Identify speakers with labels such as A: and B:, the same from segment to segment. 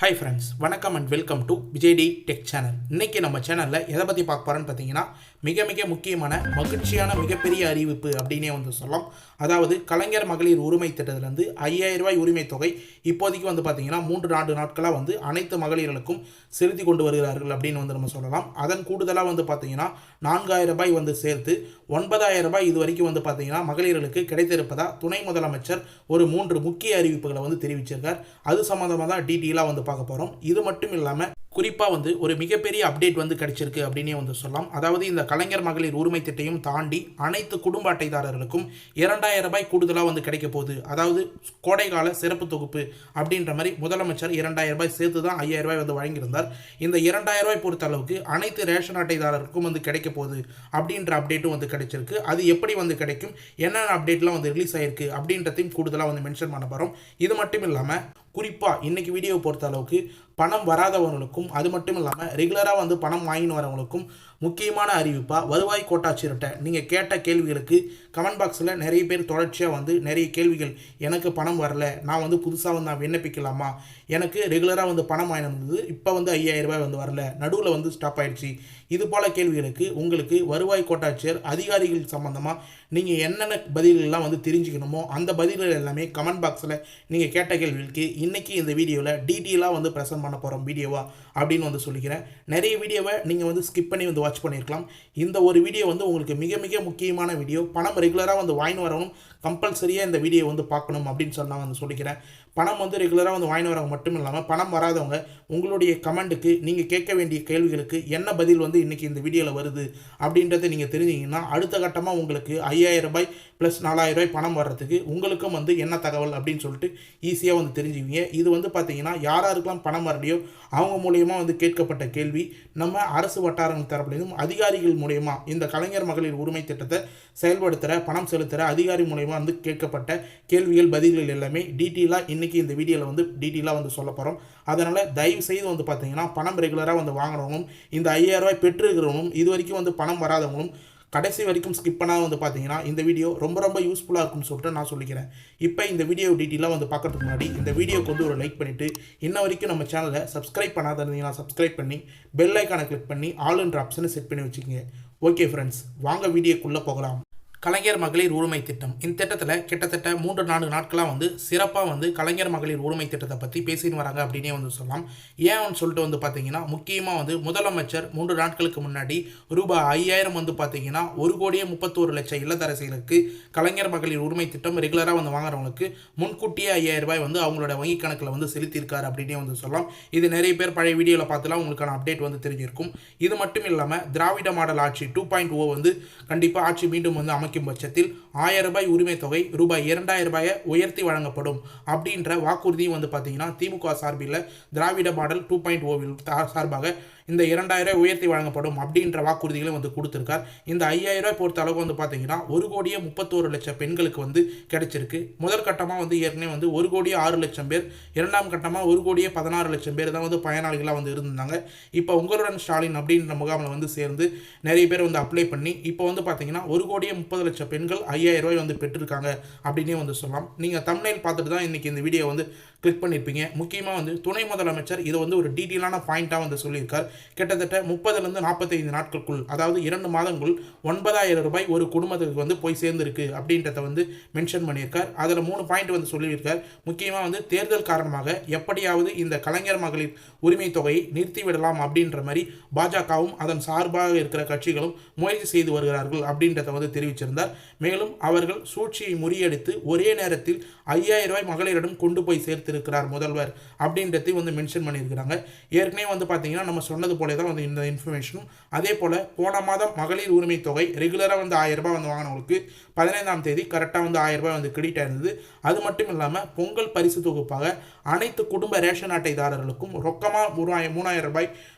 A: Hi friends, வணக்கம் and welcome to விஜய்டி tech channel. இன்றைக்கி நம்ம சேனலில் எதை பற்றி பார்க்க போகிறோன்னு பார்த்தீங்கன்னா, மிக முக்கியமான மகிழ்ச்சியான மிகப்பெரிய அறிவிப்பு அப்படின்னே சொல்லலாம். அதாவது கலைஞர் மகளிர் உரிமை திட்டத்திலேருந்து 5000 ரூபாய் உரிமை தொகை இப்போதைக்கு பார்த்தீங்கன்னா 3-4 நாட்களாக அனைத்து மகளிர்களுக்கும் செலுத்தி கொண்டு வருகிறார்கள் அப்படின்னு நம்ம சொல்லலாம். அதன் கூடுதலாக பார்த்தீங்கன்னா 4000 ரூபாய் சேர்த்து 9000 ரூபாய் இது வரைக்கும் பார்த்தீங்கன்னா மகளிர்களுக்கு கிடைத்திருப்பதா துணை முதலமைச்சர் ஒரு 3 முக்கிய அறிவிப்புகளை தெரிவிச்சிருக்கார். அது சம்மந்தமாக தான் டீட்டெயிலாக பார்க்க போகிறோம். இது மட்டும் இல்லாமல் குறிப்பாக ஒரு மிகப்பெரிய அப்டேட் கிடைச்சிருக்கு அப்படின்னே சொல்லலாம். அதாவது இந்த கலைஞர் மகளிர் உரிமை திட்டையும் தாண்டி அனைத்து குடும்ப அட்டைதாரர்களுக்கும் 2000 ரூபாய் கூடுதலாக கிடைக்க போகுது. அதாவது கோடைகால சிறப்பு தொகுப்பு அப்படின்ற மாதிரி முதலமைச்சர் 2000 ரூபாய் சேர்த்து தான் 5000 ரூபாய் வழங்கியிருந்தார். இந்த 2000 ரூபாய் பொறுத்த அளவுக்கு அனைத்து ரேஷன் அட்டைதாரருக்கும் கிடைக்க போகுது அப்படின்ற அப்டேட்டும் கிடைச்சிருக்கு. அது எப்படி கிடைக்கும், என்னென்ன அப்டேட்லாம் ரிலீஸ் ஆயிருக்கு அப்படின்றதையும் கூடுதலாக மென்ஷன் பண்ண போகிறோம். இது மட்டும் இல்லாமல் குறிப்பாக இன்றைக்கி வீடியோவை பொறுத்த அளவுக்கு பணம் வராதவங்களுக்கும் அது மட்டும் இல்லாமல் ரெகுலராக பணம் வாங்கின்னு வரவங்களுக்கும் முக்கியமான அறிவிப்பாக வருவாய் கோட்டாட்சியர்கிட்ட நீங்கள் கேட்ட கேள்விகளுக்கு கமெண்ட் பாக்ஸில் நிறைய பேர் தொடர்ச்சியாக நிறைய கேள்விகள், எனக்கு பணம் வரல, நான் புதுசாக நான் விண்ணப்பிக்கலாமா, எனக்கு ரெகுலராக பணம் வாங்கினது இப்போ 5000 ரூபாய் வரல, நடுவில் ஸ்டாப் ஆகிடுச்சு, இது போல் கேள்விகளுக்கு உங்களுக்கு வருவாய் கோட்டாட்சியர் அதிகாரிகள் சம்மந்தமாக நீங்கள் என்னென்ன பதில்கள்லாம் தெரிஞ்சுக்கணுமோ அந்த பதில்கள் எல்லாமே கமெண்ட் பாக்ஸில் நீங்கள் கேட்ட கேள்விகளுக்கு இன்றைக்கி இந்த வீடியோவில் டீட்டெயிலாக ப்ரெசென்ட் பண்ண போகிறோம் வீடியோவா அப்படின்னு சொல்லிக்கிறேன். நிறைய வீடியோவை நீங்கள் ஸ்கிப் பண்ணி வாட்ச் பண்ணியிருக்கலாம். இந்த ஒரு வீடியோ உங்களுக்கு மிக முக்கியமான வீடியோ. பணம் ரெகுலராக வாங்கி வரணும், கம்பல்சரியாக இந்த வீடியோ பார்க்கணும் அப்படின்னு சொன்னால் சொல்லிக்கிறேன். பணம் ரெகுலராக வாங்கி வரவங்க மட்டும் இல்லாமல் பணம் வராதவங்க உங்களுடைய கமெண்ட்டுக்கு நீங்கள் கேட்க வேண்டிய கேள்விகளுக்கு என்ன பதில் இன்றைக்கி இந்த வீடியோவில் வருது அப்படின்றத நீங்கள் தெரிஞ்சிங்கன்னா அடுத்த கட்டமாக உங்களுக்கு 5000 ரூபாய் ப்ளஸ் 4000 ரூபாய் பணம் வர்றதுக்கு உங்களுக்கும் என்ன தகவல் அப்படின்னு சொல்லிட்டு ஈஸியாக தெரிஞ்சுக்குவீங்க. இது பார்த்தீங்கன்னா யாராருக்கெல்லாம் பணம் வரலையோ அவங்க மூலியமாக கேட்கப்பட்ட கேள்வி. நம்ம அரசு வட்டாரங்கள் தரப்புலையும் அதிகாரிகள் மூலயமா இந்த கலைஞர் மகளிர் உரிமை திட்டத்தை செயல்படுத்துகிற பணம் செலுத்துகிற அதிகாரி மூலயமா கேட்கப்பட்ட கேள்விகள் பதில்கள் எல்லாமே டீட்டெயிலாக இன்றைக்கி இந்த வீடியோவில் டீட்டெயிலாக சொல்ல போகிறோம். அதனால் தயவு செய்து பார்த்தீங்கன்னா பணம் ரெகுலராக வாங்குறவங்களும் இந்த 5000 ரூபாய் பெற்றிருக்கிறவங்களும் இது வரைக்கும் பணம் வராதவங்களும் கடைசி வரைக்கும் ஸ்கிப் பண்ணால் பார்த்தீங்கன்னா இந்த வீடியோ ரொம்ப யூஸ்ஃபுல்லாக இருக்கும்னு சொல்லிட்டு நான் சொல்லிக்கிறேன். இப்போ இந்த வீடியோ டீட்டெயிலாக பார்க்கறதுக்கு முன்னாடி இந்த வீடியோக்கு ஒரு லைக் பண்ணிவிட்டு இன்ன வரைக்கும் நம்ம சேனலை சப்ஸ்கிரைப் பண்ணாத இருந்தீங்கன்னா சப்ஸ்கிரைப் பண்ணி பெல் ஐக்கானை கிளிக் பண்ணி ஆல்ன்ற ஆப்ஷனை செட் பண்ணி வச்சுக்கோங்க. ஓகே ஃப்ரெண்ட்ஸ், வாங்க வீடியோக்குள்ளே போகலாம். கலைஞர் மகளிர் உரிமை திட்டம். இந்த திட்டத்தில் கிட்டத்தட்ட 3-4 நாட்களாக சிறப்பாக கலைஞர் மகளிர் உரிமை திட்டத்தை பற்றி பேசின்னு வராங்க அப்படின்னே சொல்லலாம். ஏன்னு சொல்லிட்டு பார்த்தீங்கன்னா முக்கியமாக முதலமைச்சர் 3 நாட்களுக்கு முன்னாடி ரூபாய் 5000 பார்த்தீங்கன்னா 1,31,00,000 இல்லத்தரசிகளுக்கு கலைஞர் மகளிர் உரிமை திட்டம் ரெகுலராக வாங்குறவங்களுக்கு முன்கூட்டியே 5000 ரூபாய் அவங்களோட வங்கி கணக்கில் செலுத்தியிருக்காரு அப்படின்னே சொல்லலாம். இது நிறைய பேர் பழைய வீடியோவில் பார்த்துலாம் உங்களுக்கான அப்டேட் தெரிஞ்சிருக்கும். இது மட்டும் இல்லாமல் திராவிட மாடல் ஆட்சி 2.0 கண்டிப்பாக ஆட்சி மீண்டும் பட்சத்தில் 1000 ரூபாய் உரிமை தொகை ரூபாய் 2000 ரூபாயை உயர்த்தி வழங்கப்படும் அப்படின்ற வாக்குறுதியும் பார்த்தீங்கன்னா திமுக சார்பில் திராவிட மாடல் 2.0 சார்பாக இந்த 2000 ரூபாய் உயர்த்தி வழங்கப்படும் அப்படின்ற வாக்குறுதிகளை கொடுத்திருக்கார். இந்த 5000 ரூபாய் பொறுத்த அளவு பார்த்தீங்கன்னா 1,31,00,000 பெண்களுக்கு கிடைச்சிருக்கு. முதல் கட்டமாக ஏற்கனவே 1,06,00,000 பேர், இரண்டாம் கட்டமாக 1,16,00,000 பேர் தான் பயனாளிகளாக இருந்தாங்க. இப்போ உங்களுடன் ஸ்டாலின் அப்படின்ற முகாமில் சேர்ந்து நிறைய பேர் அப்ளை பண்ணி இப்போ பார்த்தீங்கன்னா 1,30,00,000 பெண்கள் 5000 ரூபாய் பெற்றிருக்காங்க அப்படின்னே சொல்லலாம். நீங்கள் தம்ப்நெயில் பார்த்துட்டு தான் இன்றைக்கி இந்த வீடியோ கிளிக் பண்ணியிருப்பீங்க. முக்கியமாக துணை முதலமைச்சர் இதை ஒரு டீட்டெயிலான பாயிண்ட்டாக சொல்லியிருக்கார். கிட்டத்தட்ட 30லேருந்து 45 நாட்களுக்குள், அதாவது 2 மாதங்கள் 9000 ரூபாய் ஒரு குடும்பத்துக்கு போய் சேர்ந்துருக்கு அப்படின்றத மென்ஷன் பண்ணியிருக்கார். அதில் 3 பாயிண்ட் சொல்லியிருக்கார். முக்கியமாக தேர்தல் காரணமாக எப்படியாவது இந்த கலைஞர் மகளிர் உரிமை தொகையை நிறுத்திவிடலாம் அப்படின்ற மாதிரி பாஜகவும் அதன் சார்பாக இருக்கிற கட்சிகளும் முயற்சி செய்து வருகிறார்கள் அப்படின்றத தெரிவிச்சிருந்தார். மேலும் அவர்கள் சூழ்ச்சியை முறியடித்து ஒரே நேரத்தில் 5000 ரூபாய் மகளிரிடம் கொண்டு போய் சேர்த்திருக்கிறார் முதல்வர் அப்படின்றதையும் மென்ஷன் பண்ணியிருக்கிறாங்க. ஏற்கனவே பார்த்தீங்கன்னா நம்ம சொன்னது போல தான் இந்த இன்ஃபர்மேஷனும். அதே போல் போன மாதம் மகளிர் உரிமை தொகை ரெகுலராக 1000 ரூபாய் வாங்கினவங்களுக்கு 15ஆம் தேதி கரெக்டாக 1000 ரூபாய் கிரெடிட் ஆயிருந்தது. அது மட்டும் இல்லாமல் பொங்கல் பரிசு தொகுப்பாக அனைத்து குடும்ப ரேஷன் அட்டைதாரர்களுக்கும் ரொக்கமாக 3000 ரூபாய்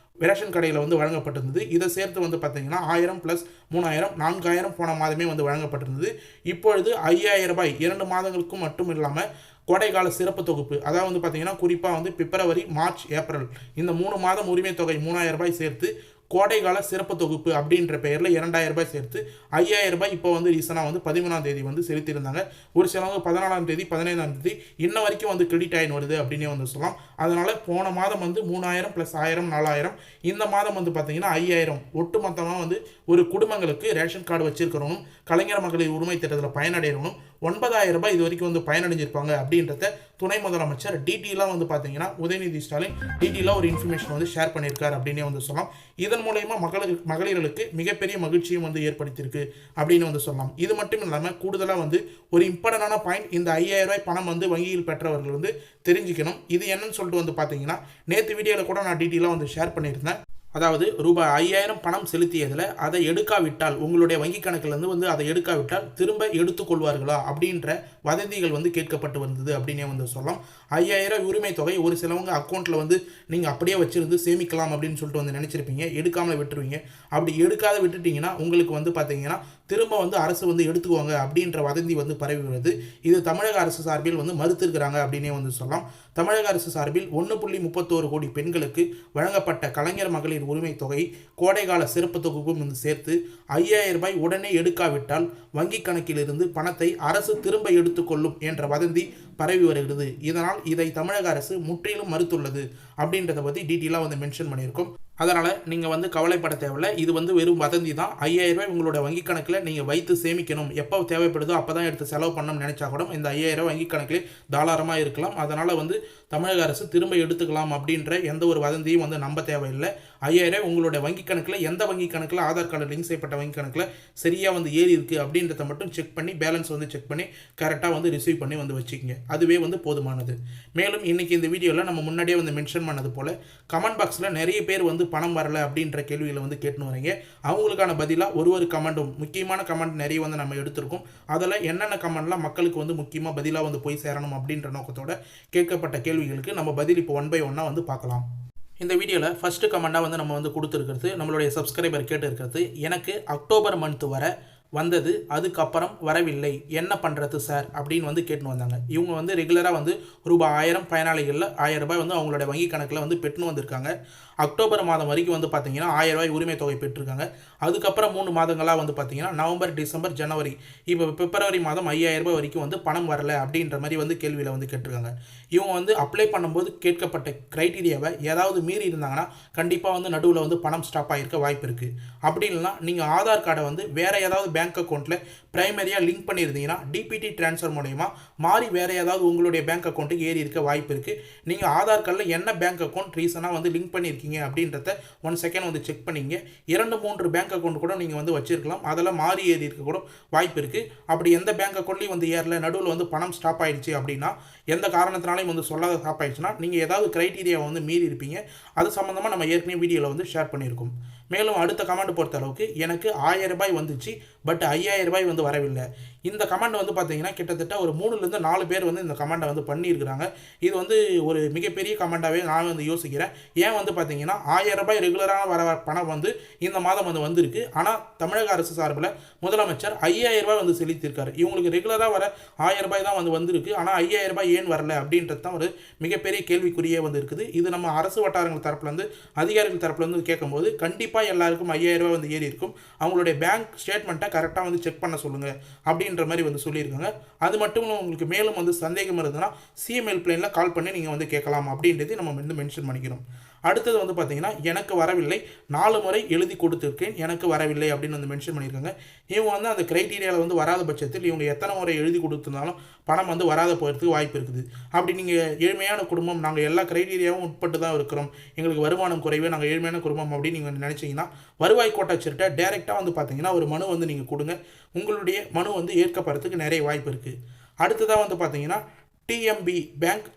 A: ரேஷன் கடையில் வழங்கப்பட்டிருந்தது. இதை சேர்த்து பார்த்தீங்கன்னா 1000 + 3000 4000 போன மாதமே வழங்கப்பட்டிருந்தது. இப்பொழுது 5000 ரூபாய் 2 மாதங்களுக்கும் மட்டும் இல்லாமல் கோடைகால சிறப்பு தொகுப்பு, அதாவது பார்த்தீங்கன்னா குறிப்பாக பிப்ரவரி, மார்ச், ஏப்ரல் இந்த 3 மாதம் உரிமை தொகை 3000 ரூபாய் சேர்த்து கோடைகால சிறப்பு தொகுப்பு அப்படின்ற பெயரில் 2000 ரூபாய் சேர்த்து 5000 ரூபாய் இப்போ வந்து ரீசனாக வந்து 13ஆம் தேதி வந்து செலுத்தியிருந்தாங்க. ஒரு சிலவங்க 14ஆம் தேதி 15ஆம் தேதி இன்ன வரைக்கும் வந்து கிரெடிட் ஆயின் வருது அப்படின்னே வந்து சொல்லலாம். அதனால் போன மாதம் வந்து 3000 + 1000 4000, இந்த மாதம் வந்து பார்த்தீங்கன்னா 5000 ஒட்டுமொத்தமாக வந்து ஒரு குடும்பங்களுக்கு ரேஷன் கார்டு வச்சிருக்கிறவனும் கலைஞர் மகளிர் உரிமை திட்டத்தில் பயனடைகிறவனும் 9000 ரூபாய் இது வரைக்கும் வந்து பயனடைஞ்சிருப்பாங்க அப்படின்றத துணை முதலமைச்சர் டீட்டெயிலாக வந்து பார்த்தீங்கன்னா உதயநிதி ஸ்டாலின் டீட்டெயிலாக ஒரு இன்ஃபர்மேஷன் வந்து ஷேர் பண்ணியிருக்காரு அப்படின்னே வந்து சொல்லலாம். இதன் மூலயமா மகளிர்களுக்கு மிகப்பெரிய மகிழ்ச்சியும் வந்து ஏற்படுத்தியிருக்கு அப்படின்னு வந்து சொல்லலாம். இது மட்டும் இல்லாமல் கூடுதலாக வந்து ஒரு இம்பார்ட்டண்டான பாயிண்ட், இந்த 5000 ரூபாய் பணம் வந்து வங்கியில் பெற்றவர்கள் வந்து தெரிஞ்சுக்கணும். இது என்னன்னு சொல்லிட்டு வந்து பார்த்தீங்கன்னா நேற்று வீடியோவில் கூட நான் டீட்டெயிலாக வந்து ஷேர் பண்ணியிருந்தேன். அதாவது ரூபாய் 5000 பணம் செலுத்தியதில் அதை எடுக்காவிட்டால், உங்களுடைய வங்கி கணக்கிலேருந்து வந்து அதை எடுக்காவிட்டால் திரும்ப எடுத்துக்கொள்வார்களா அப்படின்ற வதந்திகள் வந்து கேட்கப்பட்டு வந்தது அப்படின்னே வந்து சொல்லலாம். 5000 உரிமை தொகை ஒரு சிலவங்க அக்கௌண்ட்டில் வந்து நீங்கள் அப்படியே வச்சுருந்து சேமிக்கலாம் அப்படின்னு சொல்லிட்டு வந்து நினச்சிருப்பீங்க, எடுக்காமல் விட்டுருவீங்க. அப்படி எடுக்காத விட்டுட்டிங்கன்னா உங்களுக்கு வந்து பார்த்தீங்கன்னா திரும்ப வந்து அரசு வந்து எடுத்துக்குவாங்க அப்படின்ற வதந்தி வந்து பரவி வருது. இது தமிழக அரசு சார்பில் வந்து மறுத்திருக்கிறாங்க அப்படின்னே வந்து சொல்லலாம். தமிழக அரசு சார்பில் 1.31 கோடி பெண்களுக்கு வழங்கப்பட்ட கலைஞர் மகளிர் உரிமை தொகை கோடைகால சிறப்பு தொகுப்பும் வந்து சேர்த்து 5000 ரூபாய் உடனே எடுக்காவிட்டால் வங்கி கணக்கிலிருந்து பணத்தை அரசு திரும்ப எடுத்துக்கொள்ளும் என்ற வதந்தி பரவி வருகிறது. இதனால் இதை தமிழக அரசு முற்றிலும் மறுத்துள்ளது அப்படின்றத பற்றி டீட்டெயிலாக வந்து மென்ஷன் பண்ணியிருக்கோம். அதனால் நீங்கள் வந்து கவலைப்பட தேவையில்லை. இது வந்து வெறும் வதந்தி தான். 5000 ரூபாய் உங்களோட வங்கி கணக்கில் நீங்கள் வைத்து சேமிக்கணும், எப்போ தேவைப்படுதோ அப்போ தான் எடுத்து செலவு பண்ணணும்னு நினச்சா கூட இந்த 5000 ரூபாய் வங்கி கணக்கில் தாராளமாக இருக்கலாம். அதனால் வந்து தமிழக அரசு திரும்ப எடுத்துக்கலாம் அப்படின்ற எந்த ஒரு வதந்தியும் வந்து நம்ப தேவையில்லை. 5000 ரூபாய் உங்களோட வங்கி கணக்கில், எந்த வங்கி கணக்கில் ஆதார் கார்டு லிங்க் செய்யப்பட்ட வங்கி கணக்கில் சரியாக வந்து ஏறி இருக்குது அப்படின்றத மட்டும் செக் பண்ணி, பேலன்ஸ் வந்து செக் பண்ணி கரெக்டாக வந்து ரிசீவ் பண்ணி வந்து வச்சுக்கிங்க. அதுவே வந்து போதுமானது. மேலும் இன்றைக்கி இந்த வீடியோவில் நம்ம முன்னாடியே வந்து மென்ஷன் பண்ணது போல் கமெண்ட் பாக்ஸில் நிறைய பேர் வந்து பணம் வரல அப்படின்ற கேள்விகளை வந்து கேட்டுன்னு வரீங்க. அவங்களுக்கான பதிலாக ஒரு கமெண்ட்டும், முக்கியமான கமெண்ட் நிறைய வந்து நம்ம எடுத்திருக்கோம். அதில் என்னென்ன கமெண்ட்லாம் மக்களுக்கு வந்து முக்கியமாக பதிலாக வந்து போய் சேரணும் அப்படின்ற நோக்கத்தோட கேட்கப்பட்ட கேள்விகளுக்கு நம்ம பதில் இப்போ 1 by 1 வந்து பார்க்கலாம். இந்த வீடியோவில் ஃபஸ்ட்டு கமெண்டாக வந்து நம்ம வந்து கொடுத்துருக்கிறது, நம்மளுடைய சப்ஸ்கிரைபர் கேட்டு இருக்கிறது, எனக்கு அக்டோபர் மந்த் வர வந்தது, அதுக்கப்புறம் வரவில்லை, என்ன பண்ணுறது சார் அப்படின்னு வந்து கேட்டுன்னு வந்தாங்க. இவங்க வந்து ரெகுலராக வந்து ரூபாய் 1000 பயனாளிகளில் 1000 ரூபாய் வந்து அவங்களோட வங்கி கணக்கில் வந்து பெற்றுன்னு வந்திருக்காங்க. அக்டோபர் மாதம் வரைக்கும் வந்து பார்த்தீங்கன்னா 1000 ரூபாய் உரிமை தொகை பெற்றிருக்காங்க. அதுக்கப்புறம் 3 மாதங்களாக வந்து பார்த்தீங்கன்னா நவம்பர், டிசம்பர், ஜனவரி, இப்போ பிப்ரவரி மாதம் 5000 ரூபாய் வரைக்கும் வந்து பணம் வரல அப்படின்ற மாதிரி வந்து கேள்வியில் வந்து கேட்டிருக்காங்க. இவங்க வந்து அப்ளை பண்ணும்போது கேட்கப்பட்ட க்ரைட்டீரியாவை ஏதாவது மீறி இருந்தாங்கன்னா கண்டிப்பாக வந்து நடுவில் வந்து பணம் ஸ்டாப் ஆகிருக்க வாய்ப்பு இருக்குது. அப்படி இல்லைனா நீங்கள் ஆதார் கார்டை வந்து வேறு ஏதாவது பேங்க் அக்கௌண்ட்டில் ப்ரைமரியாக லிங்க் பண்ணியிருந்தீங்கன்னா டிபிடி ட்ரான்ஸ்ஃபர் மூலயமா மாறி வேறு ஏதாவது உங்களுடைய பேங்க் அக்கௌண்ட்டுக்கு ஏறி இருக்க வாய்ப்பு இருக்குது. நீங்கள் ஆதார் கார்டில் என்ன பேங்க் அக்கௌண்ட் ரீசனாக வந்து லிங்க் பண்ணியிருக்கீங்க அப்படின்றத 1 செகண்ட் வந்து செக் பண்ணிங்க. 2-3 பேங்க் அக்கௌண்ட் கூட நீங்கள் வந்து வச்சிருக்கலாம், அதெல்லாம் மாறி ஏறி இருக்க கூட வாய்ப்பு இருக்குது. அப்படி எந்த பேங்க் அக்கௌண்ட்லையும் வந்து ஏறல, நடுவில் வந்து பணம் ஸ்டாப் ஆகிடுச்சு அப்படின்னா, எந்த காரணத்தினாலையும் வந்து சொல்லாத ஸ்டாப் ஆகிடுச்சுன்னா நீங்கள் ஏதாவது க்ரைட்டீரியாவை வந்து மீறி இருப்பீங்க. அது சம்மந்தமாக நம்ம ஏற்கனவே வீடியோவில் வந்து ஷேர் பண்ணியிருக்கோம். மேலும் அடுத்த கமெண்ட் பொறுத்த அளவுக்கு எனக்கு 1000 ரூபாய் வந்துச்சு, பட் 5000 ரூபாய் வந்து வரவில்லை. இந்த கமெண்ட் வந்து பார்த்தீங்கன்னா கிட்டத்தட்ட ஒரு 3-4 பேர் வந்து இந்த கமெண்டை வந்து பண்ணியிருக்கிறாங்க. இது வந்து ஒரு மிகப்பெரிய கமெண்டாகவே நான் வந்து யோசிக்கிறேன். ஏன் வந்து பார்த்தீங்கன்னா 1000 ரூபாய் ரெகுலரான வர பணம் வந்து இந்த மாதம் வந்து வந்திருக்கு. ஆனால் தமிழக அரசு சார்பில் முதலமைச்சர் 5000 ரூபாய் வந்து செலுத்தியிருக்காரு. இவங்களுக்கு ரெகுலராக வர 1000 ரூபாய் தான் வந்து வந்திருக்கு. ஆனால் 5000 ரூபாய் ஏன் வரல அப்படின்றது தான் ஒரு மிகப்பெரிய கேள்விக்குறியே வந்து இருக்குது. இது நம்ம அரசு வட்டாரங்கள் தரப்புலேருந்து, அதிகாரிகள் தரப்புலேருந்து கேட்கும்போது கண்டிப்பாக எல்லாருக்கும் 5000 ரூபாய் வந்து ஏறி இருக்கும். அவங்களுடைய பேங்க் ஸ்டேட்மெண்ட்டை கரெக்டாக வந்து செக் பண்ண சொல்லுங்கள் அப்படின்ற மாதிரி வந்து சொல்லியிருக்காங்க. அது மட்டும் இல்லை, உங்களுக்கு மேலும் வந்து சந்தேகம் இருந்ததுன்னா சிஎம் ஹெல்ப்லைனில் கால் பண்ணி நீங்கள் வந்து கேட்கலாம் அப்படின்றது நம்ம வந்து மென்ஷன் பண்ணிக்கிறோம். அடுத்தது வந்து பார்த்தீங்கன்னா எனக்கு வரவில்லை, 4 முறை எழுதி கொடுத்துருக்கேன், எனக்கு வரவில்லை அப்படின்னு வந்து மென்ஷன் பண்ணியிருக்காங்க. இவங்க வந்து அந்த க்ரைட்டீரியாவில் வந்து வராத பட்சத்தில் இவங்க எத்தனை முறை எழுதி கொடுத்துருந்தாலும் பணம் வந்து வராத போகிறதுக்கு வாய்ப்பு இருக்குது. அப்படி நீங்கள் ஏழ்மையான குடும்பம், நாங்கள் எல்லா க்ரைட்டீரியாவும் உட்பட்டு தான் இருக்கிறோம், எங்களுக்கு வருமானம் குறைவே, நாங்கள் ஏழ்மையான குடும்பம் அப்படின்னு நீங்கள் நினச்சிங்கன்னா வருவாய் கோட்டாட்சியர்கிட்ட டேரெக்டாக வந்து பார்த்தீங்கன்னா ஒரு மனு வந்து நீங்கள் கொடுங்க. உங்களுடைய மனு வந்து ஏற்கப்படுறதுக்கு நிறைய வாய்ப்பு இருக்குது. அடுத்ததாக வந்து பார்த்தீங்கன்னா டிஎம்பி பேங்க்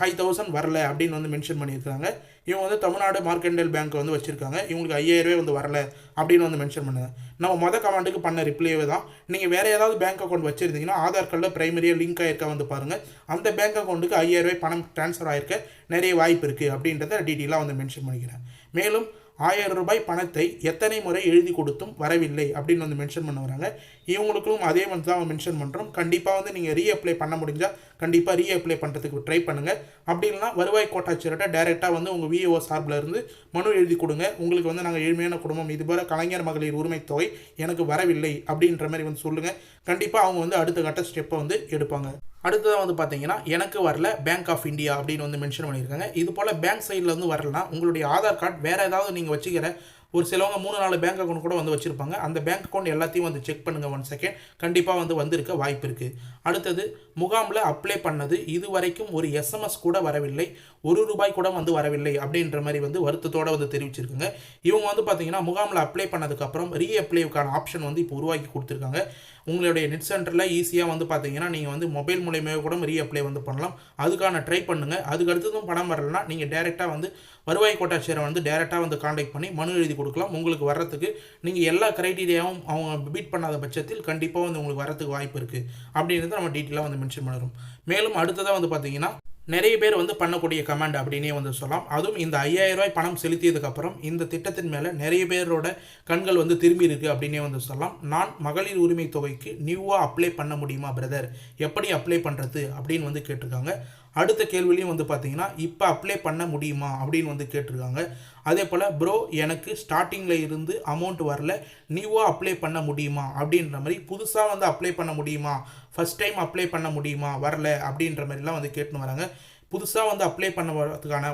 A: 5000 வரல அப்படின்னு வந்து மென்ஷன் பண்ணியிருக்காங்க. இவங்க வந்து தமிழ்நாடு மார்க்கெண்டல் பேங்க் வந்து வச்சுருக்காங்க. இவங்களுக்கு 5000 ரூபாய் வந்து வரல அப்படின்னு வந்து மென்ஷன் பண்ணுங்க. நம்ம கமெண்ட்டுக்கு பண்ண ரிப்ளைவே தான். நீங்கள் வேறு ஏதாவது பேங்க் அக்கௌண்ட் வச்சுருந்தீங்கன்னா ஆதார் கார்டில் ப்ரைமரியாக லிங்க் ஆகிருக்கா வந்து பாருங்கள். அந்த பேங்க் அக்கௌண்ட்டுக்கு 5000 ரூபாய் பணம் ட்ரான்ஸ்ஃபர் ஆகிருக்க நிறைய வாய்ப்பு இருக்குது அப்படின்றத டீட்டெயிலாக வந்து மென்ஷன் பண்ணிக்கிறேன். மேலும் ரூ. 1000 பணத்தை எத்தனை முறை எழுதி கொடுத்தும் வரவில்லை அப்படின்னு வந்து மென்ஷன் பண்ண வராங்க. இவங்களுக்கும் அதே வந்து தான் மென்ஷன் பண்ணுறோம். கண்டிப்பாக வந்து நீங்கள் ரீஅப்ளை பண்ண முடிஞ்சால் கண்டிப்பாக ரீஅப்ளை பண்ணுறதுக்கு ட்ரை பண்ணுங்கள். அப்படி இல்லைனா வருவாய் கோட்டாட்சியர்கிட்ட டைரெக்டாக வந்து உங்கள் விஏஓ சார்பில் இருந்து மனு எழுதி கொடுங்க. உங்களுக்கு வந்து நாங்கள் ஏழ்மையான குடும்பம், இதுபோல் கலைஞர் மகளிர் உரிமை தொகை எனக்கு வரவில்லை அப்படின்ற மாதிரி வந்து சொல்லுங்கள். கண்டிப்பாக அவங்க வந்து அடுத்த கட்ட ஸ்டெப்பை வந்து எடுப்பாங்க. அடுத்ததாக வந்து பார்த்தீங்கன்னா எனக்கு வரல பேங்க் ஆஃப் இந்தியா அப்படின்னு வந்து மென்ஷன் பண்ணியிருக்காங்க. இது போல் பேங்க் சைடில் வந்து வரலனா உங்களுடைய ஆதார் கார்டு வேறு ஏதாவது நீங்கள் வச்சுக்கிற ஒரு சிலவங்க 3-4 பேங்க் அக்கௌண்ட் கூட வந்து வச்சுருப்பாங்க. அந்த பேங்க் அக்கௌண்ட் எல்லாத்தையும் வந்து செக் பண்ணுங்கள். 1 செகண்ட் கண்டிப்பாக வந்து வந்திருக்க வாய்ப்பு இருக்குது. அடுத்தது முகாமில் அப்ளை பண்ணது இது வரைக்கும் ஒரு எஸ்எம்எஸ் கூட வரவில்லை, ₹1 கூட வந்து வரவில்லை அப்படின்ற மாதிரி வந்து வருத்தத்தோடு வந்து தெரிவிச்சிருக்காங்க. இவங்க வந்து பார்த்தீங்கன்னா முகாமில் அப்ளை பண்ணதுக்கப்புறம் ரீஅப்ளைக்கான ஆப்ஷன் வந்து இப்போ உருவாக்கி கொடுத்துருக்காங்க. உங்களுடைய நெட் சென்டரில் ஈஸியாக வந்து பார்த்தீங்கன்னா நீங்கள் வந்து மொபைல் மூலியமாக கூட ரீஅப்ளை வந்து பண்ணலாம். அதுக்கான ட்ரை பண்ணுங்கள். அதுக்கு அடுத்ததும் பணம் வரலைன்னா நீங்கள் டேரெக்டாக வந்து வருவாய் கோட்டாட்சியரை வந்து டேரெக்டாக வந்து காண்டாக்ட் பண்ணி மனு எழுதி கொடுக்கலாம். உங்களுக்கு வர்றதுக்கு நீங்கள் எல்லா க்ரைட்டீரியாவும் அவங்க பீட் பண்ணாத பட்சத்தில் கண்டிப்பாக வந்து உங்களுக்கு வரத்துக்கு வாய்ப்பு இருக்குது அப்படின்றத நம்ம டீட்டெயிலாக வந்து மென்ஷன் பண்ணுறோம். மேலும் அடுத்ததாக வந்து பார்த்தீங்கன்னா நிறைய பேர் வந்து பண்ணக்கூடிய கமெண்ட் அப்படின்னே வந்து சொல்லலாம். அதுவும் இந்த ₹5000 பணம் செலுத்தியதுக்கப்புறம் இந்த திட்டத்தின் மேலே நிறைய பேரோட கண்கள் வந்து திரும்பி இருக்குது அப்படின்னே வந்து சொல்லலாம். நான் மகளிர் உரிமை தொகைக்கு நியூவாக அப்ளை பண்ண முடியுமா பிரதர், எப்படி அப்ளை பண்ணுறது அப்படின்னு வந்து கேட்டிருக்காங்க. அடுத்த கேள்விலையும் வந்து பார்த்தீங்கன்னா இப்போ அப்ளை பண்ண முடியுமா அப்படின்னு வந்து கேட்டிருக்காங்க. அதே போல் ப்ரோ எனக்கு ஸ்டார்டிங்கில் இருந்து அமௌண்ட் வரல, நியூவாக அப்ளை பண்ண முடியுமா அப்படின்ற மாதிரி புதுசாக வந்து அப்ளை பண்ண முடியுமா, ஃபஸ்ட் டைம் அப்ளை பண்ண முடியுமா வரல அப்படின்ற மாதிரிலாம் வந்து கேட்டுன்னு வராங்க. புதுசாக வந்து அப்ளை பண்ணுறதுக்கான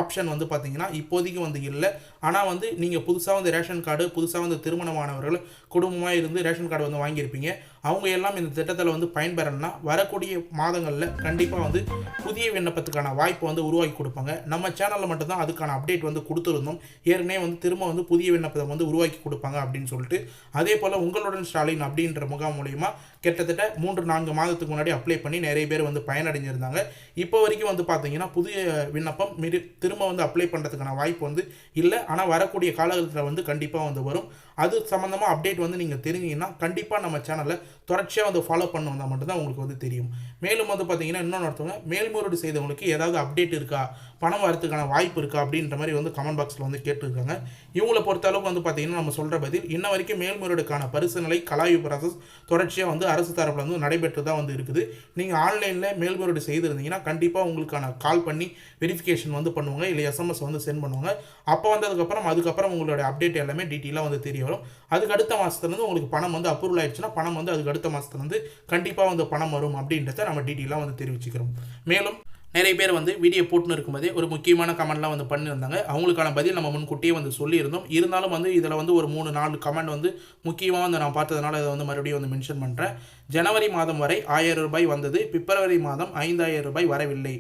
A: ஆப்ஷன் வந்து பார்த்தீங்கன்னா இப்போதைக்கு வந்து இல்லை. ஆனால் வந்து நீங்கள் புதுசாக வந்து ரேஷன் கார்டு, புதுசாக வந்து திருமணமானவர்கள் குடும்பமாக இருந்து ரேஷன் கார்டு வந்து வாங்கியிருப்பீங்க, அவங்க எல்லாம் இந்த திட்டத்தில் வந்து பயன்பெறணும்னா வரக்கூடிய மாதங்களில் கண்டிப்பாக வந்து புதிய விண்ணப்பத்துக்கான வாய்ப்பு வந்து உருவாக்கி கொடுப்பாங்க. நம்ம சேனலில் மட்டும்தான் அதுக்கான அப்டேட் வந்து கொடுத்துருந்தோம். ஏற்கனவே வந்து திரும்ப வந்து புதிய விண்ணப்பத்தை வந்து உருவாக்கி கொடுப்பாங்க அப்படின்னு சொல்லிட்டு. அதே போல் உங்களுடன் ஸ்டாலின் அப்படின்ற முகாம் மூலிமா கிட்டத்தட்ட 3-4 மாதத்துக்கு முன்னாடி அப்ளை பண்ணி நிறைய பேர் வந்து பயனடைஞ்சிருந்தாங்க. இப்போ வரைக்கும் வந்து பார்த்தீங்கன்னா புதிய விண்ணப்பம் திரும்ப வந்து அப்ளை பண்ணுறதுக்கான வாய்ப்பு வந்து இல்லை. ஆனால் வரக்கூடிய காலகட்டத்தில் வந்து கண்டிப்பாக வந்து வரும். அது சம்மந்தமாக அப்டேட் வந்து நீங்கள் தெரிஞ்சிங்கன்னா கண்டிப்பாக நம்ம சேனலில் தொடர்ச்சியாக வந்து ஃபாலோ பண்ண வந்தால் மட்டும்தான் உங்களுக்கு வந்து தெரியும். மேலும் வந்து பார்த்தீங்கன்னா இன்னொன்று ஒருத்தவங்க மேல்முறையீடு செய்தவங்களுக்கு ஏதாவது அப்டேட் இருக்கா, பணம் வரதுக்கான வாய்ப்பு இருக்கா அப்படின்ற மாதிரி வந்து கமெண்ட் பாக்ஸில் வந்து கேட்டுருக்காங்க. இவங்களை பொறுத்த அளவுக்கு வந்து பார்த்தீங்கன்னா நம்ம சொல்கிற பதில் இன்ன வரைக்கும் மேல்முறையீடுக்கான பரிசீலனை கலாய்வு ப்ராசஸ் தொடர்ச்சியாக வந்து அரசு தரப்பில் வந்து நடைபெற்று தான் வந்து இருக்குது. நீங்கள் ஆன்லைனில் மேல்முறையீடு செய்திருந்தீங்கன்னா கண்டிப்பாக உங்களுக்கான கால் பண்ணி வெரிஃபிகேஷன் வந்து பண்ணுவாங்க, இல்லை எஸ்எம்எஸ் வந்து சென்ட் பண்ணுவாங்க. அப்போ அதுக்கப்புறம் உங்களோட அப்டேட் எல்லாமே டீட்டெயிலாக வந்து தெரிய வரும். அதுக்கு அடுத்த மாதத்துலேருந்து உங்களுக்கு பணம் வந்து அப்ரூவல் ஆயிடுச்சுன்னா பணம் வந்து அதுக்கு அடுத்த மாதத்துலேருந்து கண்டிப்பாக வந்து பணம் வரும் அப்படின்றத நம்ம டீட்டெயிலாக வந்து தெரிவிச்சுக்கிறோம். மேலும் நிறைய பேர் வந்து வீடியோ போட்டுன்னு இருக்கும்போதே ஒரு முக்கியமான கமெண்ட்லாம் வந்து பண்ணியிருந்தாங்க. அவங்களுக்கான பதில் நம்ம முன்கூட்டியே வந்து சொல்லியிருந்தோம். இருந்தாலும் வந்து இதில் வந்து ஒரு 3-4 கமெண்ட் வந்து முக்கியமாக வந்து நான் பார்த்ததுனால இதை வந்து மறுபடியும் வந்து மென்ஷன் பண்ணுறேன். ஜனவரி மாதம் வரை ₹1000 வந்தது, பிப்ரவரி மாதம் ₹5000 வரவில்லை.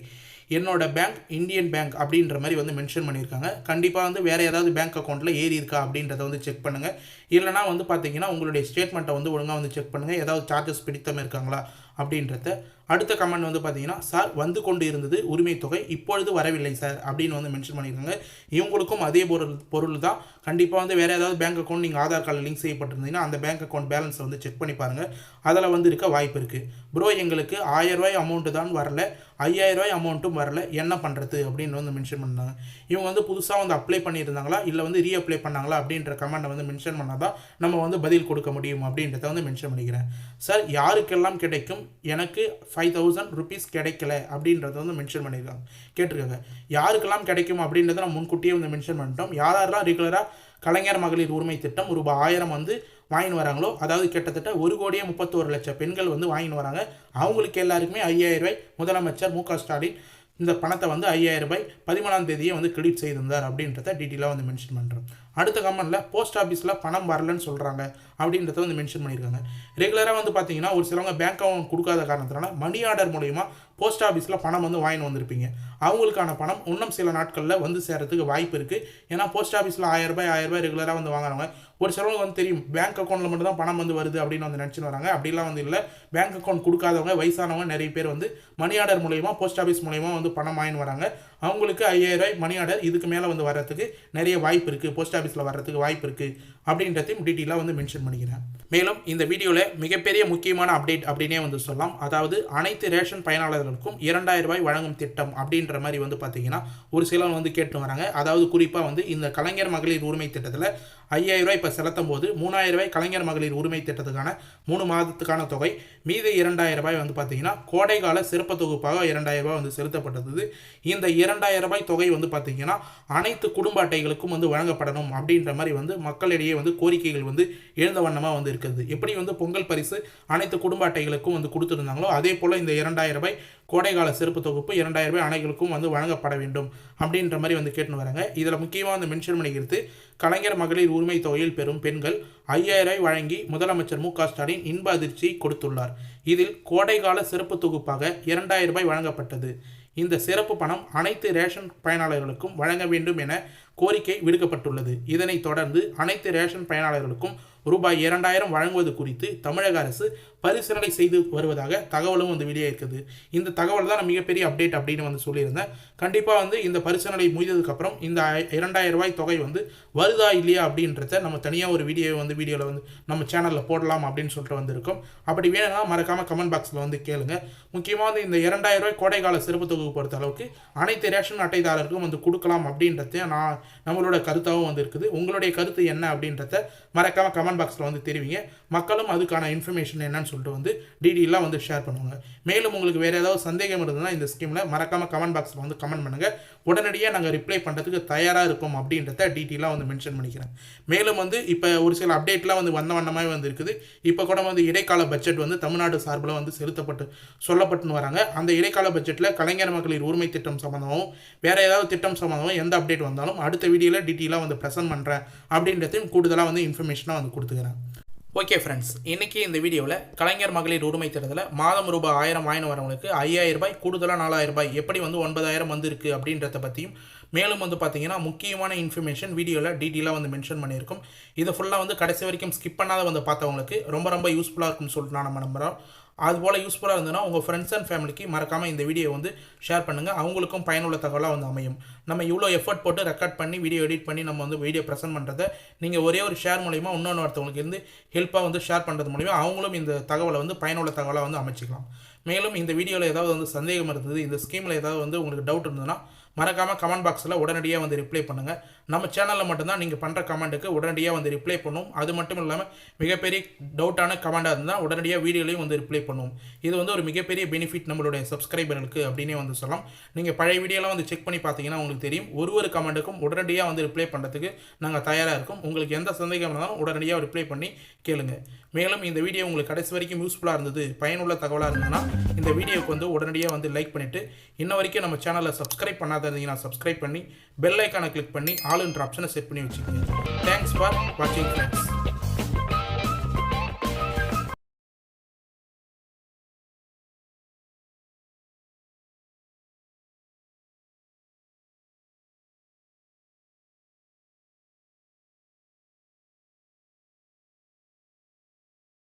A: என்னோட பேங்க் இந்தியன் பேங்க் அப்படின்ற மாதிரி வந்து மென்ஷன் பண்ணியிருக்காங்க. கண்டிப்பாக வந்து வேறு ஏதாவது பேங்க் அக்கௌண்ட்டில் ஏறி இருக்கா அப்படின்றத வந்து செக் பண்ணுங்கள். இல்லைனா வந்து பார்த்தீங்கன்னா உங்களுடைய ஸ்டேட்மெண்ட்டை வந்து ஒழுங்காக வந்து செக் பண்ணுங்கள், ஏதாவது சார்ஜஸ் பிடித்தமாக இருக்காங்களா அப்படின்றத. அடுத்த கமெண்ட் வந்து பார்த்தீங்கன்னா சார் வந்து கொண்டு இருந்தது உரிமை தொகை, இப்பொழுது வரவில்லை சார் அப்படின்னு வந்து மென்ஷன் பண்ணியிருக்காங்க. இவங்களுக்கும் அதே பொருள் தான். கண்டிப்பாக வந்து வேறு ஏதாவது பேங்க் அக்கௌண்ட் நீங்கள் ஆதார் கார்டில் லிங்க் செய்யப்பட்டிருந்தீங்கன்னா அந்த பேங்க் அக்கௌண்ட் பேலன்ஸை வந்து செக் பண்ணி பாருங்கள். அதில் வந்து இருக்க வாய்ப்பு இருக்குது. ப்ரோ எங்களுக்கு ₹1000 அமௌண்ட்டு தான் வரல, ₹5000 அமௌண்ட்டும் வரல, என்ன பண்ணுறது அப்படின்னு வந்து மென்ஷன் பண்ணாங்க. இவங்க வந்து புதுசாக வந்து அப்ளை பண்ணியிருந்தாங்களா இல்லை வந்து ரீஅப்ளை பண்ணாங்களா அப்படின்ற கமெண்ட்டை வந்து மென்ஷன் பண்ணால் தான் நம்ம வந்து பதில் கொடுக்க முடியும் அப்படின்றத வந்து மென்ஷன் பண்ணிக்கிறேன். சார் யாருக்கெல்லாம் கிடைக்கும், எனக்கு ₹5000 கிடைக்கல அப்படின்றத வந்து மென்ஷன் பண்ணியிருக்காங்க கேட்டிருக்காங்க. யாருக்கெல்லாம் கிடைக்கும் அப்படின்றத நம்ம முன்கூட்டியே வந்து மென்ஷன் பண்ணிட்டோம். யாரெல்லாம் ரெகுலராக கலைஞர் மகளிர் உரிமை திட்டம் ₹1000 வந்து வாங்கின்னு வராங்களோ, அதாவது கிட்டத்தட்ட 1,31,00,000 பெண்கள் வந்து வாங்கின்னு வராங்க. அவங்களுக்கு எல்லாருக்குமே ₹5000 முதலமைச்சர் மு க ஸ்டாலின் இந்த பணத்தை வந்து ₹5000 13ஆம் தேதியே வந்து கிரெடிட் செய்திருந்தார் அப்படின்றத டீட்டெயிலாக வந்து மென்ஷன் பண்ணுறோம். அடுத்த கமெண்ட்டில் போஸ்ட் ஆஃபீஸில் பணம் வரலன்னு சொல்கிறாங்க அப்படின்றத வந்து மென்ஷன் பண்ணியிருக்காங்க. ரெகுலராக வந்து பார்த்தீங்கன்னா ஒரு சிலவங்க பேங்க் அக்கௌண்ட் கொடுக்காத காரணத்தினால மணி ஆர்டர் மூலயமா போஸ்ட் ஆஃபீஸில் பணம் வந்து வாங்கின்னு வந்திருப்பீங்க. அவங்களுக்கான பணம் இன்னும் சில நாட்களில் வந்து சேரத்துக்கு வாய்ப்பு இருக்குது. ஏன்னா போஸ்ட் ஆஃபீஸில் ₹1000 ரெகுலராக வந்து வாங்குறவங்க ஒரு சிலவங்க வந்து தெரியும் பேங்க் அக்கௌண்ட்டில் மட்டும் தான் பணம் வந்து வருது அப்படின்னு வந்து நினச்சின்னு வராங்க. அப்படிலாம் வந்து இல்லை. பேங்க் அக்கௌண்ட் கொடுக்காதவங்க, வயசானவங்க நிறைய பேர் வந்து மணி ஆர்டர் மூலயமா போஸ்ட் ஆஃபீஸ் மூலயமா வந்து பணம் வாங்கின்னு வராங்க. அவங்களுக்கு 5000 ரூபாய் மணி ஆர்டர் இதுக்கு மேலே வந்து வர்றதுக்கு நிறைய வாய்ப்பு இருக்குது, போஸ்ட் ஆஃபீஸில் வர்றதுக்கு வாய்ப்பு இருக்குது அப்படின்றதையும் டீட்டெயிலாக வந்து மென்ஷன் பண்ணிக்கிறேன். மேலும் இந்த வீடியோவில் மிகப்பெரிய முக்கியமான அப்டேட் அப்படின்னே வந்து சொல்லலாம். அதாவது அனைத்து ரேஷன் பயனாளர்களுக்கும் 2000 ரூபாய் வழங்கும் திட்டம் அப்படின்ற மாதிரி வந்து பார்த்தீங்கன்னா ஒரு சிலர் வந்து கேட்டு வராங்க. அதாவது குறிப்பாக வந்து இந்த கலைஞர் மகளிர் உரிமை திட்டத்தில் 5000 ரூபாய் இப்போ செலுத்தும் போது 3000 ரூபாய் கலைஞர் மகளிர் உரிமை திட்டத்துக்கான 3 மாதத்துக்கான தொகை, மீது 2000 ரூபாய் வந்து பார்த்தீங்கன்னா கோடைகால சிறப்பு தொகுப்பாக 2000 ரூபாய் வந்து செலுத்தப்பட்டது. இந்த 2000 ரூபாய் தொகை வந்து பார்த்தீங்கன்னா அனைத்து குடும்ப அட்டைகளுக்கும் வந்து வழங்கப்படணும் அப்படின்ற மாதிரி வந்து மக்களிடையே வந்து கோரிக்கைகள் வந்து எழுந்த வண்ணமாக வந்து இருக்குது. எப்படி வந்து பொங்கல் பரிசு அனைத்து குடும்ப அட்டைகளுக்கும் வந்து கொடுத்துருந்தாங்களோ அதே போல் இந்த 2000 ரூபாய் கோடைகால சிறப்பு தொகுப்பு 2000 ரூபாய் அனைவருக்கும் வந்து வழங்கப்பட வேண்டும் அப்படின்ற மாதிரி வந்து கேட்டுன்னு வராங்க. இதில் முக்கியமாக வந்து மென்ஷன் பண்ணிக்கிறது, கலைஞர் மகளிர் உரிமை தொகையில் பெறும் பெண்கள் 5000 ரூபாய் வழங்கி முதலமைச்சர் மு க ஸ்டாலின் இன்ப அதிர்ச்சியை கொடுத்துள்ளார். இதில் கோடைகால சிறப்பு தொகுப்பாக 2000 ரூபாய் வழங்கப்பட்டது. இந்த சிறப்பு பணம் அனைத்து ரேஷன் பயனாளர்களுக்கும் வழங்க வேண்டும் என கோரிக்கை விடுக்கப்பட்டுள்ளது. இதனைத் தொடர்ந்து அனைத்து ரேஷன் பயனாளர்களுக்கும் ரூபாய் 2000 வழங்குவது குறித்து தமிழக அரசு பரிசீலனை செய்து வருவதாக தகவலும் வந்து வெளியாகிருக்குது. இந்த தகவல் தான் மிகப்பெரிய அப்டேட் அப்படின்னு வந்து சொல்லியிருந்தேன். கண்டிப்பாக வந்து இந்த பரிசீலனை முடிந்ததுக்கப்புறம் இந்த 2000 ரூபாய் தொகை வந்து வருதா இல்லையா அப்படின்றத நம்ம தனியாக ஒரு வீடியோவில் வந்து நம்ம சேனலில் போடலாம் அப்படின்னு சொல்லிட்டு வந்திருக்கோம். அப்படி வேணும்னா மறக்காமல் கமெண்ட் பாக்ஸில் வந்து கேளுங்க. முக்கியமாக வந்து இந்த 2000 ரூபாய் கோடைகால சிறப்பு தொகுப்பு பொறுத்த அளவுக்கு அனைத்து ரேஷன் அட்டைதாரருக்கும் வந்து கொடுக்கலாம் அப்படின்றத நம்மளோட கருத்தாகவும் வந்து இருக்குது. உங்களுடைய கருத்து என்ன அப்படின்றத மறக்காமல் கமெண்ட் பாக்ஸில் வந்து தெரிவிங்க. மக்களும் அதுக்கான இன்ஃபர்மேஷன் என்னன்னு சொல்லிட்டு வந்து டீட்டெயிலாக வந்து ஷேர் பண்ணுவாங்க. மேலும் உங்களுக்கு வேறு ஏதாவது சந்தேகம் இருந்ததுன்னா இந்த ஸ்கீமில் மறக்காமல் கமெண்ட் பாக்ஸில் வந்து கமெண்ட் பண்ணுங்கள். உடனடியாக நாங்கள் ரிப்ளை பண்ணுறதுக்கு தயாராக இருக்கும் அப்படின்றத டீட்டெயிலாக வந்து மென்ஷன் பண்ணிக்கிறேன். மேலும் வந்து இப்போ ஒரு சில அப்டேட்லாம் வந்து வண்ணமாக வந்து இருக்குது. இப்போ கூட வந்து இடைக்கால பட்ஜெட் வந்து தமிழ்நாடு சார்பில் வந்து சொல்லப்பட்டுன்னு வராங்க. அந்த இடைக்கால பட்ஜெட்டில் கலைஞர் மகளிர் உரிமை திட்டம் சம்மந்தமாகவும் வேறு ஏதாவது திட்டம் சம்மந்தமாகவும் எந்த அப்டேட் வந்தாலும் அடுத்த வீடியோவில் டீட்டெயிலாக வந்து ப்ரெசென்ட் பண்ணுறேன் அப்படின்றதையும் கூடுதலாக வந்து இன்ஃபர்மேஷனாக வந்து கொடுத்துக்கிறேன். ஓகே ஃப்ரெண்ட்ஸ், இன்றைக்கி இந்த வீடியோவில் கலைஞர் மகளிர் உரிமை திட்டத்தில் மாதம் ரூபாய் 1000 வாங்கின வரவங்களுக்கு 5000 ரூபாய் கூடுதலாக 4000 ரூபாய் எப்படி வந்து 9000 வந்திருக்கு அப்படின்றத பற்றியும் மேலும் வந்து பார்த்தீங்கன்னா முக்கியமான இன்ஃபர்மேஷன் வீடியோவில் டீட்டெயிலாக வந்து மென்ஷன் பண்ணியிருக்கோம். இதை ஃபுல்லாக வந்து கடைசி வரைக்கும் ஸ்கிப் பண்ணாத வந்து பார்த்தவங்களுக்கு ரொம்ப யூஸ்ஃபுல்லாக இருக்கும்னு சொல்லிட்டு நம்ம நம்புகிறோம். அதுபோல் யூஸ்ஃபுல்லாக இருந்ததுன்னா உங்கள் ஃப்ரெண்ட்ஸ் அண்ட் ஃபேமிலிக்கு மறக்காமல் இந்த வீடியோ வந்து ஷேர் பண்ணுங்கள். அவங்களுக்கும் பயனுள்ள தகவலாக வந்து அமையும். நம்ம இவ்வளோ எஃபர்ட் போட்டு ரெக்கார்ட் பண்ணி வீடியோ எடிட் பண்ணி நம்ம வந்து வீடியோ ப்ரெசென்ட் பண்ணுறதை நீங்கள் ஒரே ஒரு ஷேர் மூலிமா ஒருத்தவங்களுக்கு இருந்து ஹெல்ப்பாக வந்து ஷேர் பண்ணுறது மூலிமா அவங்களும் இந்த தகவலை வந்து பயனுள்ள தகவலாக வந்து அமைச்சிக்கலாம். மேலும் இந்த வீடியோவில் ஏதாவது வந்து சந்தேகம் இருந்தது, இந்த ஸ்கீமில் ஏதாவது வந்து உங்களுக்கு டவுட் இருந்ததுன்னா மறக்காமல் கமெண்ட் பாக்ஸில் உடனடியாக வந்து ரிப்ளை பண்ணுங்கள். நம்ம சேனலில் மட்டும்தான் நீங்கள் பண்ணுற கமெண்ட்டுக்கு உடனடியாக வந்து ரிப்ளை பண்ணுவோம். அது மட்டும் இல்லாமல் மிகப்பெரிய டவுட்டான கமெண்டாக இருந்தால் உடனடியாக வீடியோலையும் வந்து ரிப்ளை பண்ணுவோம். இது வந்து ஒரு மிகப்பெரிய பெனிஃபிட் நம்மளுடைய சப்ஸ்கிரைபர்களுக்கு அப்படின்னே வந்து சொல்லலாம். நீங்கள் பழைய வீடியோலாம் வந்து செக் பண்ணி பார்த்தீங்கன்னா உங்களுக்கு தெரியும், ஒரு கமெண்ட்டுக்கும் உடனடியாக வந்து ரிப்ளை பண்ணுறதுக்கு நாங்கள் தயாராக இருக்கோம். உங்களுக்கு எந்த சந்தேகம் இருந்தாலும் உடனடியாக ரிப்ளை பண்ணி கேளுங்க. மேலும் இந்த வீடியோ உங்களுக்கு கடைசி வரைக்கும் யூஸ்ஃபுல்லாக இருந்தது, பயனுள்ள தகவலாக இருந்ததுன்னா இந்த வீடியோவுக்கு வந்து உடனடியாக வந்து லைக் பண்ணிவிட்டு இன்ன வரைக்கும் நம்ம சேனலை சப்ஸ்கிரைப் பண்ணாத இருந்தீங்கன்னா சப்ஸ்கிரைப் பண்ணி பெல் ஐக்கானை கிளிக் பண்ணி ஆல் என்ற ஆப்ஷனை செட் பண்ணி வச்சுக்கோங்க. தேங்க்ஸ் ஃபார் வாட்சிங் ஃப்ரெண்ட்ஸ்.